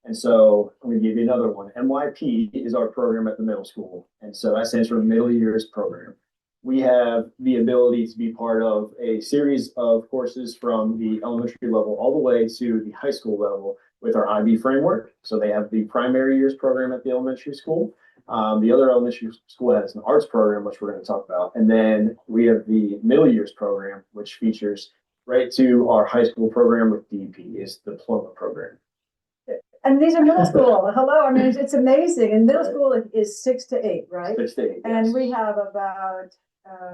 S9: And so I'm going to give you another one. MYP is our program at the middle school. And so that stands for Middle Years Program. We have the ability to be part of a series of courses from the elementary level all the way to the high school level with our IB framework. So they have the primary years program at the elementary school. The other elementary school has an arts program, which we're going to talk about. And then we have the middle years program, which features right to our high school program with DP, is the diploma program.
S8: And these are middle school. Hello, I mean, it's amazing. And middle school is 6 to 8, right?
S9: 6 to 8.
S8: And
S9: yes.
S8: we have about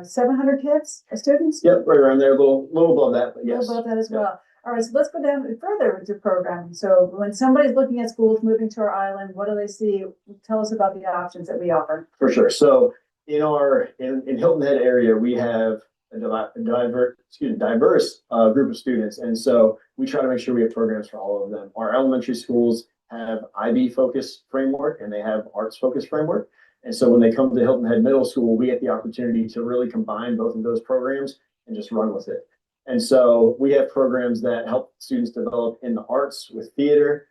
S8: 700 kids, students?
S9: Yep, right around there, a little above that, but
S8: A little
S9: yes.
S8: about that as
S9: Yep.
S8: well. All right, so let's go down further into programming. So when somebody's looking at schools moving to our island, what do they see? Tell us about the options that we offer.
S9: For sure. So in Hilton Head area, we have a diverse group of students. And so we try to make sure we have programs for all of them. Our elementary schools have IB focused framework and they have arts focused framework. And so when they come to Hilton Head Middle School, we get the opportunity to really combine both of those programs and just run with it. And so we have programs that help students develop in the arts with theater,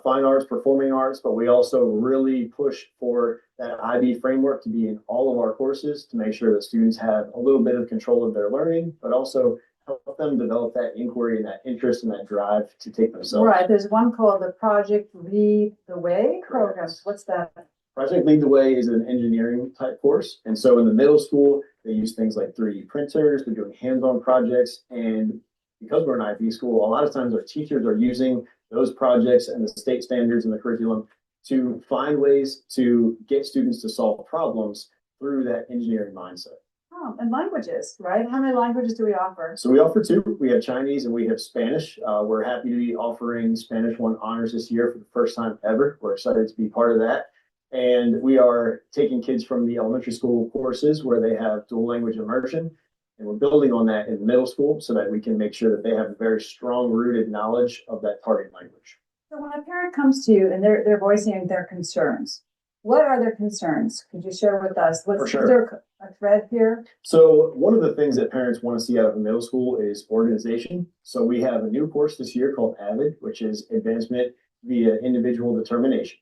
S9: fine arts, performing arts, but we also really push for that IB framework to be in all of our courses to make sure that students have a little bit of control of their learning, but also help them develop that inquiry and that interest and that drive to take themselves.
S8: Right, there's one called the Project Lead the Way program. What's that?
S9: Project Lead the Way is an engineering type course. And so in the middle school, they use things like 3D printers, they're doing hands-on projects. And because we're an IB school, a lot of times our teachers are using those projects and the state standards and the curriculum to find ways to get students to solve problems through that engineering mindset.
S8: Oh, and languages, right? How many languages do we offer?
S9: So we offer 2. We have Chinese and we have Spanish. We're happy to be offering Spanish 1 honors this year for the first time ever. We're excited to be part of that. And we are taking kids from the elementary school courses where they have dual language immersion. And we're building on that in middle school so that we can make sure that they have a very strong rooted knowledge of that target language.
S8: So when a parent comes to you and they're voicing their concerns, What are their concerns? Could you share with us?
S11: For
S8: What's,
S11: sure.
S8: is there a thread here?
S11: So one of the things that parents want to see out of the middle school is organization. So we have a new course this year called AVID, which is Advancement via Individual Determination.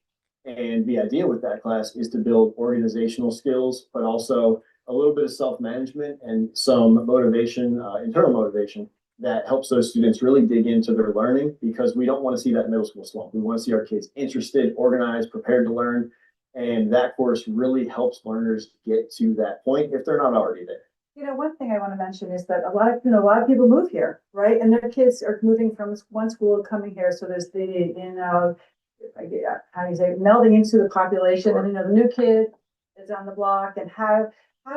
S11: And the idea with that class is to build organizational skills, but also a little bit of self-management and some motivation, internal motivation that helps those students really dig into their learning, because we don't want to see that middle school slump. We want to see our kids interested, organized, prepared to learn. And that course really helps learners get to that point if they're not already there.
S8: You know, one thing I want to mention is that a lot of people move here, right? And their kids are moving from one school coming here. So there's the, how do you say, melding into the population. And, the new kid is on the block. And how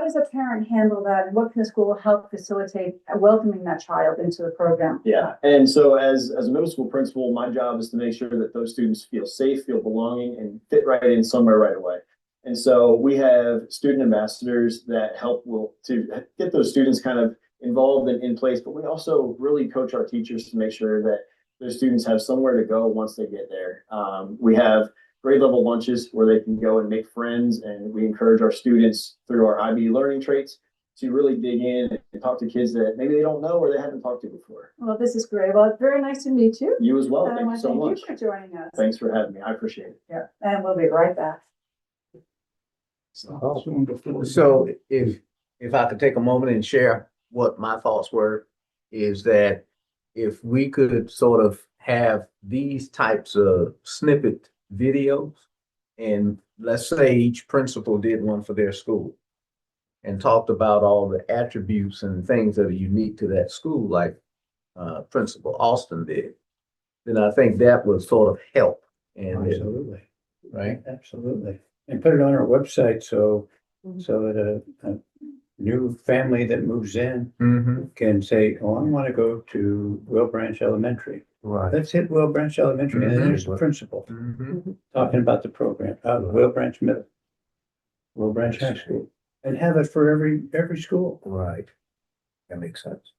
S8: does a parent handle that? And what can the school help facilitate welcoming that child into the program?
S11: Yeah. And so as a middle school principal, my job is to make sure that those students feel safe, feel belonging, and fit right in somewhere right away. And so we have student ambassadors that help to get those students kind of involved and in place, but we also really coach our teachers to make sure that those students have somewhere to go once they get there. We have grade level lunches where they can go and make friends, and we encourage our students through our IB learning traits to really dig in and talk to kids that maybe they don't know or they haven't talked to before.
S8: Well, this is great. Well, it's very nice to meet you.
S11: You as well.
S8: And I
S11: Thank
S8: want
S11: you
S8: to
S11: so much.
S8: Thank you for joining us.
S11: Thanks for having me. I appreciate it.
S8: Yeah, and we'll be right back.
S2: So if I could take a moment and share what my thoughts were, is that if we could sort of have these types of snippet videos, and let's say each principal did one for their school and talked about all the attributes and things that are unique to that school, like Principal Austin did, then I think that would sort of help. And
S4: Absolutely,
S2: right?
S4: absolutely. And put it on our website so that a new family that moves in
S2: Mm-hmm.
S4: can say, oh, I want to go to Will Branch Elementary.
S2: Right.
S4: Let's hit Will Branch Elementary, and then there's the principal
S2: Mm-hmm.
S4: talking about the program, Will Branch Middle, Will Branch High School, and have it for every school.
S2: Right. That makes sense.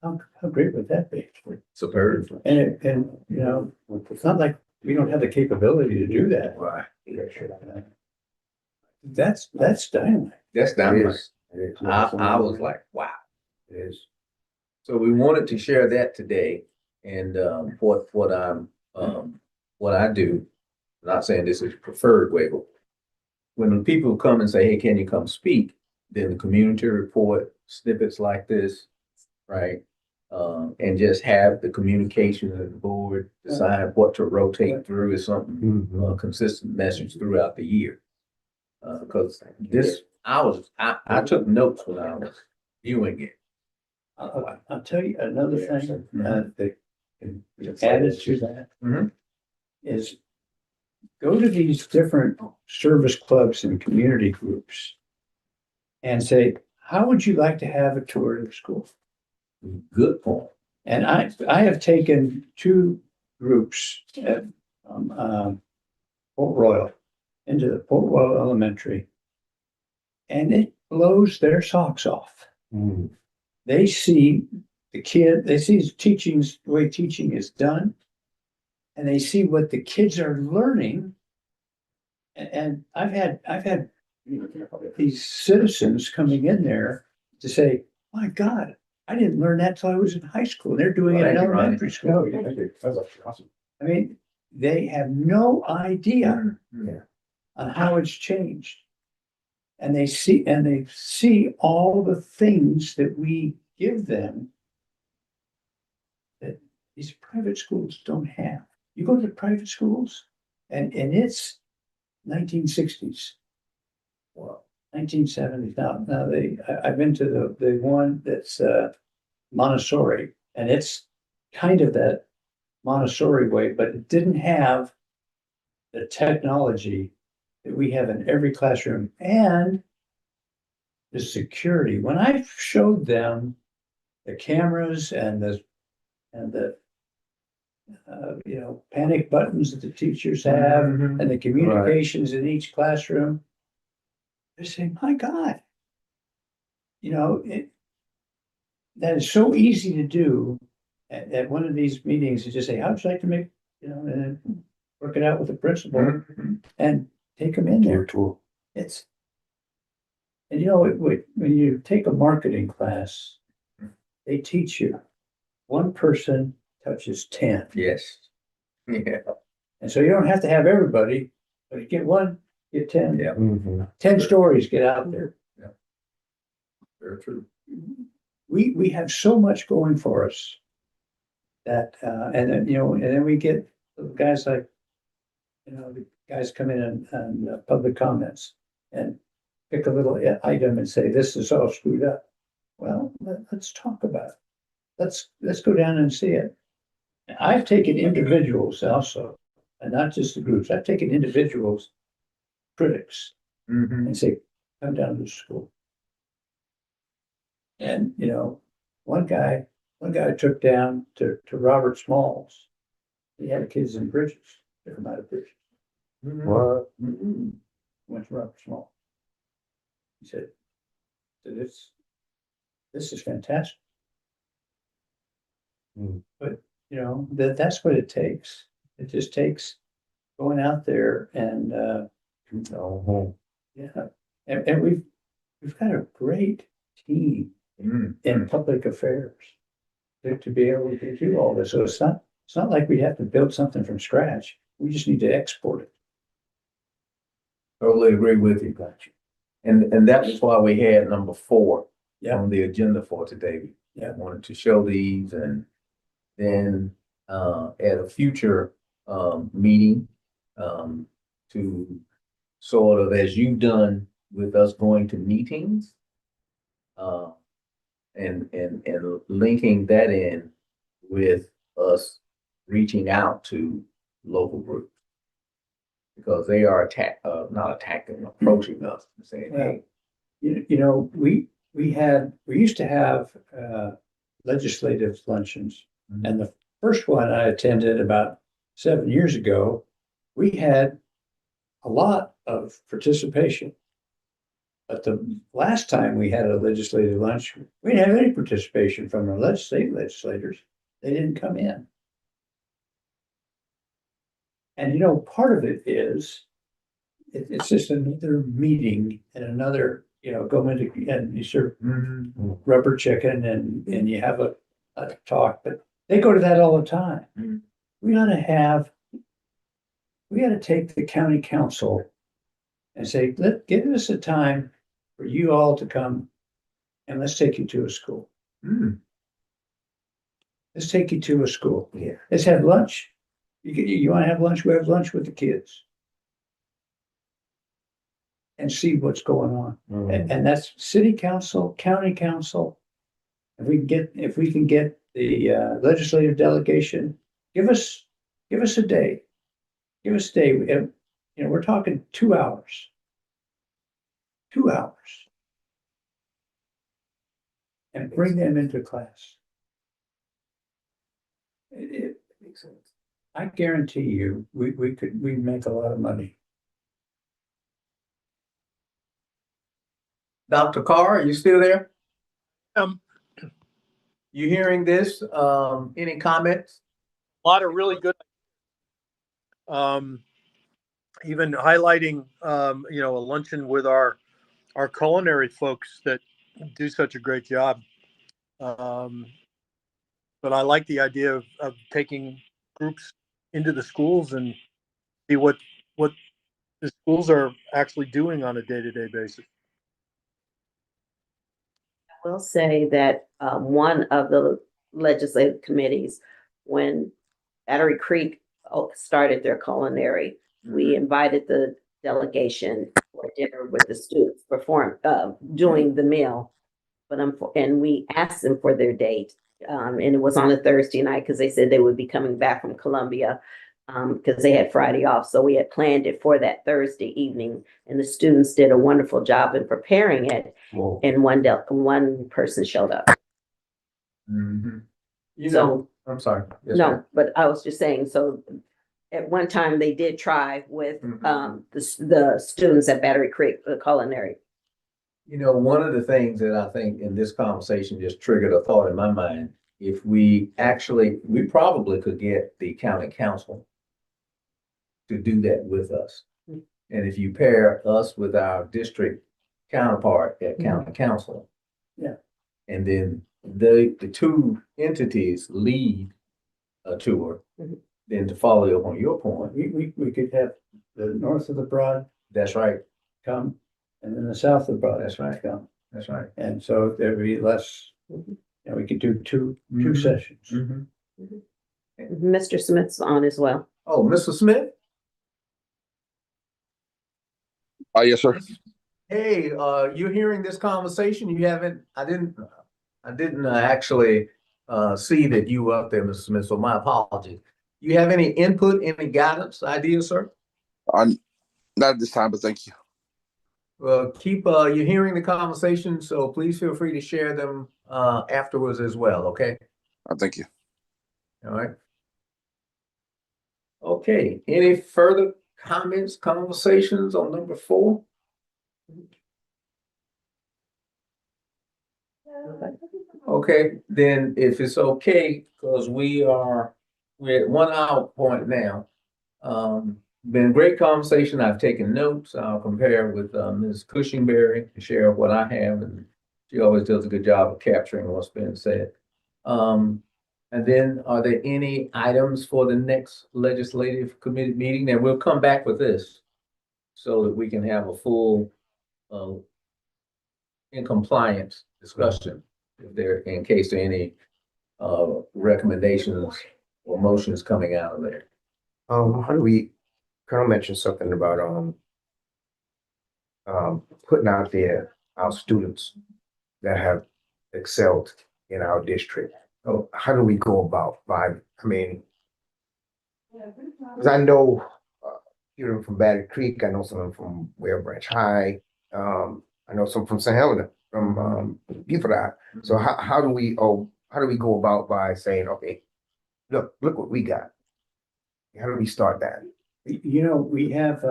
S4: How great would that be?
S2: Superb.
S4: And it's not like we don't have the capability to do that.
S2: Right.
S4: That's dynamite.
S2: That's dynamite. I was like, wow.
S6: It is.
S2: So we wanted to share that today, and what I do, not saying this is preferred way, but when people come and say, hey, can you come speak? Then the community report, snippets like this, right? And just have the communication of the board, decide what to rotate through is something, consistent message throughout the year. Because this, I took notes when I was viewing it.
S4: I'll tell you another thing that added to that
S2: Mhm.
S4: is go to these different service clubs and community groups and say, how would you like to have a tour of the school?
S2: Good point.
S4: And I have taken two groups at Port Royal into the Port Royal Elementary, and it blows their socks off. They see the kid, they see the way teaching is done, and they see what the kids are learning. And I've had these citizens coming in there to say, my God, I didn't learn that till I was in high school. They're doing it in elementary school.
S6: That's awesome.
S4: I mean, they have no idea on how it's changed. And they see all the things that we give them that these private schools don't have. You go to private schools and it's 1960s. Well, 1970s. Now I've been to the one that's Montessori, and it's kind of that Montessori way, but it didn't have the technology that we have in every classroom and the security. When I showed them the cameras and the panic buttons that the teachers have and the communications in each classroom, they're saying, my God, that is so easy to do at one of these meetings to just say, how would you like to make, and work it out with the principal
S2: Mhm.
S4: and take them in there. It's, and you know, when you take a marketing class, they teach you, one person touches 10.
S2: Yes. Yeah.
S4: And so you don't have to have everybody, but you get one, get 10.
S2: Yeah.
S4: 10 stories get out there.
S2: Very true.
S4: We have so much going for us that, and then, you know, and then we get guys like, you know, the guys come in and public comments and pick a little item and say, this is all screwed up. Well, let's talk about it. Let's go down and see it. I've taken individuals also, and not just the groups. I've taken individuals, critics,
S2: Mhm.
S4: and say, come down to the school. And, you know, one guy I took down to Robert Smalls. He had kids in Bridges, took him out of Bridges.
S2: What?
S4: Went to Robert Smalls. He said, this is fantastic. But, you know, that's what it takes. It just takes going out there and, yeah. And we've got a great team in public affairs to be able to do all this. So it's not like we have to build something from scratch. We just need to export it.
S2: Totally agree with you. And that was why we had number 4 on the agenda for today.
S4: Yeah.
S2: Wanted to show these, and then at a future meeting to sort of, as you've done with us going to meetings, and linking that in with us reaching out to local groups. Because they are approaching us and saying, hey.
S4: You know, we used to have legislative luncheons. And the first one I attended about 7 years ago, we had a lot of participation. But the last time we had a legislative lunch, we didn't have any participation from our state legislators. They didn't come in. And, you know, part of it is, it's just another meeting and another, you know, go into, and you sort of rubber chicken and you have a talk, but they go to that all the time. We ought to take the county council and say, give us a time for you all to come and let's take you to a school. Let's take you to a school.
S2: Yeah.
S4: Let's have lunch. You want to have lunch? We have lunch with the kids. And see what's going on. And that's city council, county council. If we can get the legislative delegation, give us a day. Give us a day. You know, we're talking 2 hours. 2 hours. And bring them into class. It makes sense. I guarantee you, we'd make a lot of money.
S2: Dr. Carr, are you still there? You hearing this? Any comments?
S7: A lot of really good. Even highlighting, you know, a luncheon with our culinary folks that do such a great job. But I like the idea of taking groups into the schools and see what the schools are actually doing on a day-to-day basis.
S1: I will say that one of the legislative committees, when Battery Creek started their culinary, we invited the delegation for dinner with the students, doing the meal. And we asked them for their date. And it was on a Thursday night because they said they would be coming back from Columbia because they had Friday off. So we had planned it for that Thursday evening, and the students did a wonderful job in preparing it.
S2: Whoa.
S1: And one person showed up.
S2: You
S1: So-
S2: know, I'm sorry. Yes,
S1: No,
S2: ma'am.
S1: but I was just saying, so at one time they did try with
S2: Mhm.
S1: the students at Battery Creek, the culinary.
S2: You know, one of the things that I think in this conversation just triggered a thought in my mind. If we probably could get the county council to do that with us.
S1: Mm.
S2: And if you pair us with our district counterpart at county council.
S4: Yeah.
S2: And then the two entities lead a tour,
S1: Mhm.
S2: then to follow up on your point,
S4: We could have the north of the Broad
S2: that's right,
S4: come, and then the south of the Broad.
S2: That's right.
S4: Come,
S2: that's right.
S4: and so there'd be less,
S1: Mhm.
S4: we could do two
S2: Mhm.
S4: sessions.
S2: Mhm.
S1: Mr. Smith's on as well.
S2: Oh, Mr. Smith?
S5: Yes, sir.
S2: Hey, you're hearing this conversation? You haven't, I didn't actually, see that you were up there, Mr. Smith, so my apologies. You have any input, any guidance, ideas, sir?
S5: Not at this time, but thank you.
S2: Well, you're hearing the conversation, so please feel free to share them, afterwards as well, okay?
S5: Thank you.
S2: All right. Okay, any further comments, conversations on number 4? Okay, then if it's okay, because we're at 1 hour point now. Been great conversation. I've taken notes. I'll compare with Ms. Cushingberry to share what I have, and she always does a good job of capturing what's been said. And then are there any items for the next legislative committee meeting? And we'll come back with this so that we can have a full in compliance discussion if there, in case there are any recommendations or motions coming out of there.
S3: How do we, Colonel mentioned something about, putting out there our students that have excelled in our district. Oh, how do we go about because I know, here from Battery Creek, I know someone from Ware Branch High, I know some from St. Helena, from, Beaufort High. So how do we go about by saying, okay, look what we got? How do we start that?
S4: We have,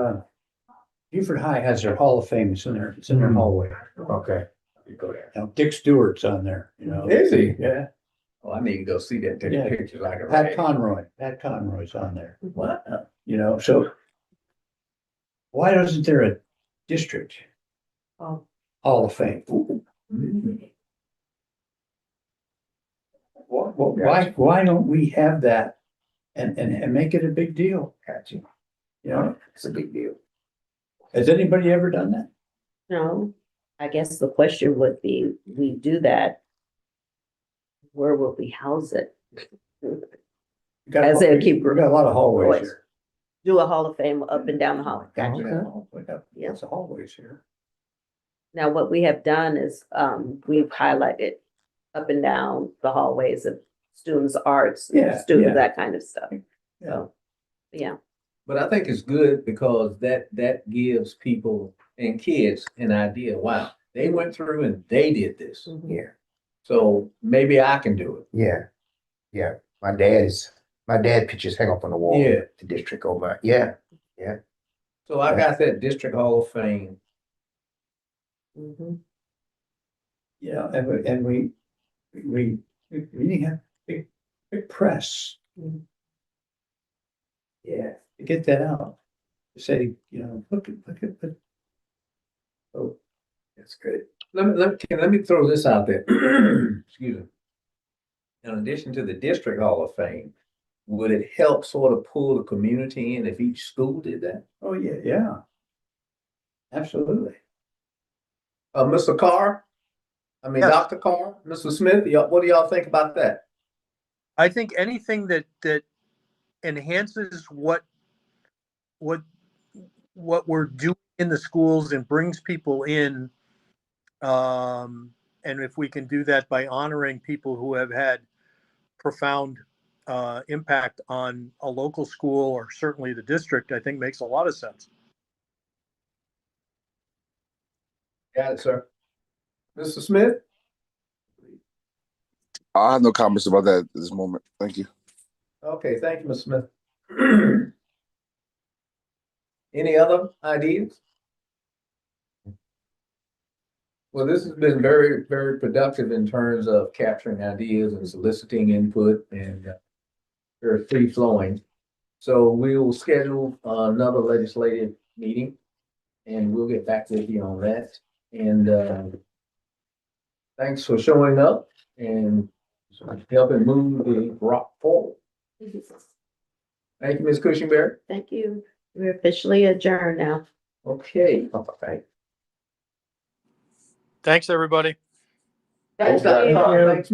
S4: Beaufort High has their Hall of Fame, it's in their hallway.
S3: Okay.
S4: You go there. Now, Dick Stewart's on there,
S2: Is he?
S4: Yeah,
S2: Oh, I need to go see that, take a
S4: Yeah.
S2: picture like a.
S4: Pat Conroy's on there,
S2: What?
S4: so why isn't there a district
S1: Oh.
S4: Hall of Fame? Why don't we have that and make it a big deal?
S3: Got you.
S4: You
S3: It's a big deal.
S4: has anybody ever done that?
S1: No, I guess the question would be, we do that. Where will we house it? As they keep
S4: We got a lot of hallways
S1: Always.
S4: here.
S1: Do a Hall of Fame up and down the hall. Gotcha.
S4: We got lots of hallways here.
S1: Now, what we have done is, we've highlighted up and down the hallways of students' arts,
S4: Yeah,
S1: students,
S4: yeah.
S1: that kind of stuff.
S4: Yeah.
S1: So, yeah.
S2: But I think it's good because that gives people and kids an idea, wow, they went through and they did this.
S1: Mhm.
S3: Yeah.
S2: So maybe I can do it.
S3: Yeah. Yeah. My dad pictures hang up on the wall.
S2: Yeah.
S3: The district over. Yeah.
S2: So I got that District Hall of Fame.
S1: Mhm.
S4: And we really have big press.
S1: Mhm.
S4: Yeah, to get that out. Say, look at. Oh,
S3: That's good.
S2: Let me throw this out there. Excuse me. In addition to the District Hall of Fame, would it help sort of pull the community in if each school did that?
S4: oh, yeah. Absolutely.
S2: Mr. Carr?
S7: Yes.
S2: Dr. Carr, Mr. Smith, what do y'all think about that?
S7: I think anything that enhances what we're doing in the schools and brings people in, and if we can do that by honoring people who have had profound impact on a local school or certainly the district, I think makes a lot of sense.
S2: Got it, sir. Mr. Smith?
S5: I have no comments about that at this moment. Thank you.
S2: Okay, thank you, Mr. Smith. Any other ideas? Well, this has been very, very productive in terms of capturing ideas and soliciting input and very free flowing. So we will schedule another legislative meeting and we'll get back with you on that. And thanks for showing up and helping move the rock forward. Thank you, Ms. Cushenberry.
S1: Thank you. We're officially adjourned now.
S2: Okay. All right.
S7: Thanks, everybody.
S2: Thanks,
S1: Thank you.
S2: Thanks,